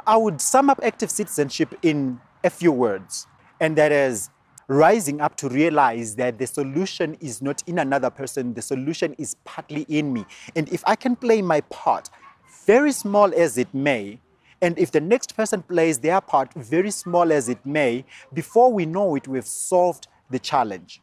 I would sum up active citizenship in a few words, and that is rising up to realize that the solution is not in another person, the solution is partly in me. And if I can play my part, very small as it may, and if the next person plays their part, very small as it may, before we know it, we've solved the challenge.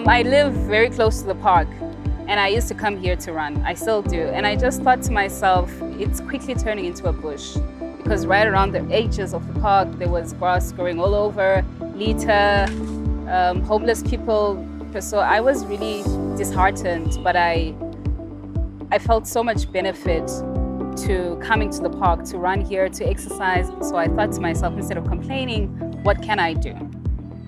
I live very close to the park, and I used to come here to run. I still do. And I just thought to myself, it's quickly turning into a bush, because right around the edges of the park, there was grass growing all over, litter, homeless people. So I was really disheartened, but I felt so much benefit to coming to the park, to run here, to exercise. So I thought to myself, instead of complaining, what can I do?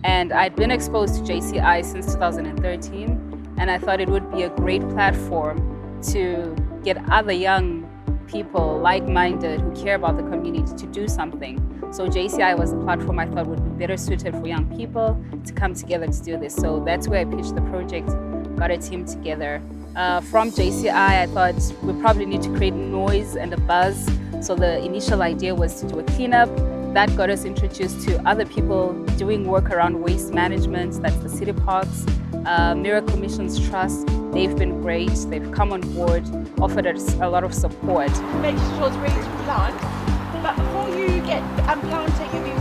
And I'd been exposed to JCI since 2013, and I thought it would be a great platform to get other young people, like-minded, who care about the community, to do something. So JCI was a platform I thought would be better suited for young people to come together to do this. So that's where I pitched the project, got a team together. From JCI, I thought we probably need to create noise and a buzz. So the initial idea was to do a cleanup. That got us introduced to other people doing work around waste management. That's the city parks. Miracle Missions Trust, they've been great. They've come on board, offered us a lot of support. Make sure it's ready to plant. But before you get planting, you'll be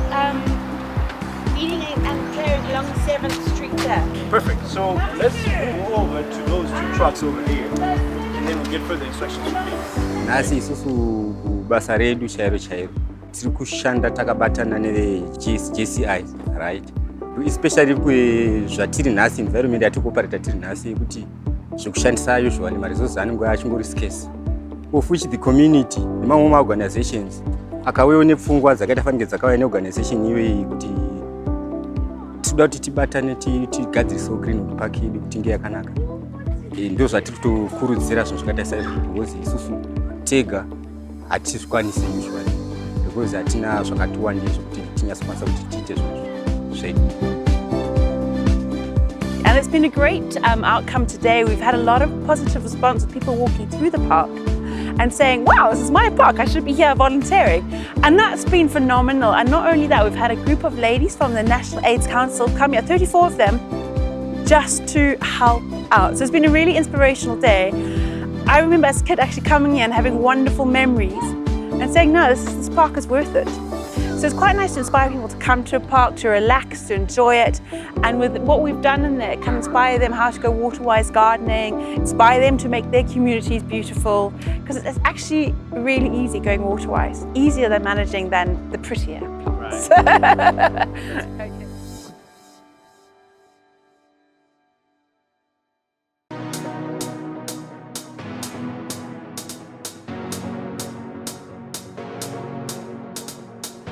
weeding and clearing along 7th Street there. Perfect. So let's move over to those 2 trucks over here, and then we'll get further instructions from you. Nasi isusu basa redu chairo. Tiri kushanda takabatana JCI, right? Especially zvatiri nhasi, environment yatiri kuoperata tiri nhasi, kuti zvekushandisayo zviwane maresources anenge achingori scarce. Of which the community nemamwe organizations akauyawo nepfungwa dzakaita fanike dzakauya neorganization iyoyi kuti tinoda kuti tibatane tigadzirisewo Greenwood Park yedu kuti inge yakanaka. Ndo zvatiri kutokurudzira zvinhu zvakaita saizvo, because isusu tega hatizvikwanisi usually, because hatina zvakatiwandira zvokuti tinyatsikwanisa kuti tiite zvedu. And it's been a great outcome today. We've had a lot of positive response of people walking through the park and saying, wow, this is my park, I should be here volunteering. And that's been phenomenal. And not only that, we've had a group of ladies from the National AIDS Council come here, 34 of them, just to help out. So it's been a really inspirational day. I remember as a kid actually coming here and having wonderful memories and saying, no, this park is worth it. So it's quite nice to inspire people to come to a park, to relax, to enjoy it. And with what we've done in there, it can inspire them how to go water-wise gardening, inspire them to make their communities beautiful. Because it's actually really easy going water-wise, easier than managing than the prettier plants. Right. Okay.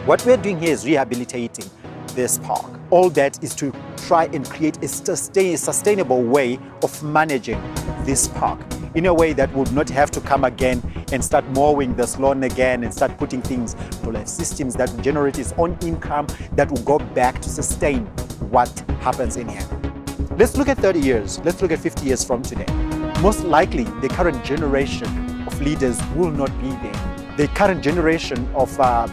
What we're doing here is rehabilitating this park. All that is to try and create a sustainable way of managing this park in a way that would not have to come again and start mowing this lawn again and start putting things to life systems that will generate its own income that will go back to sustain what happens in here. Let's look at 30 years. Let's look at 50 years from today. Most likely, the current generation of leaders will not be there. The current generation of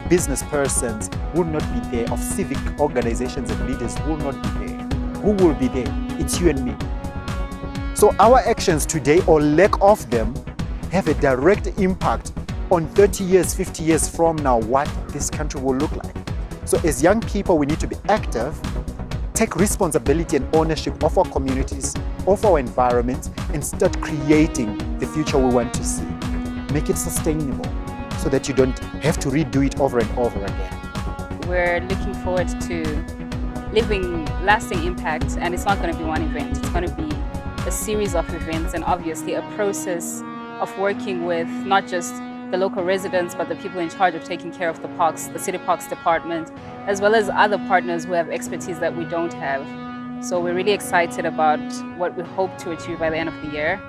business persons will not be there, of civic organizations and leaders will not be there. Who will be there? It's you and me. So our actions today, or lack of them, have a direct impact on 30 years, 50 years from now, what this country will look like. So as young people, we need to be active, take responsibility and ownership of our communities, of our environment, and start creating the future we want to see. Make it sustainable, so that you don't have to redo it over and over again. We're looking forward to leaving lasting impact, and it's not going to be one event. It's going to be a series of events, and obviously a process of working with not just the local residents, but the people in charge of taking care of the parks, the City Parks Department, as well as other partners who have expertise that we don't have. So we're really excited about what we hope to achieve by the end of the year.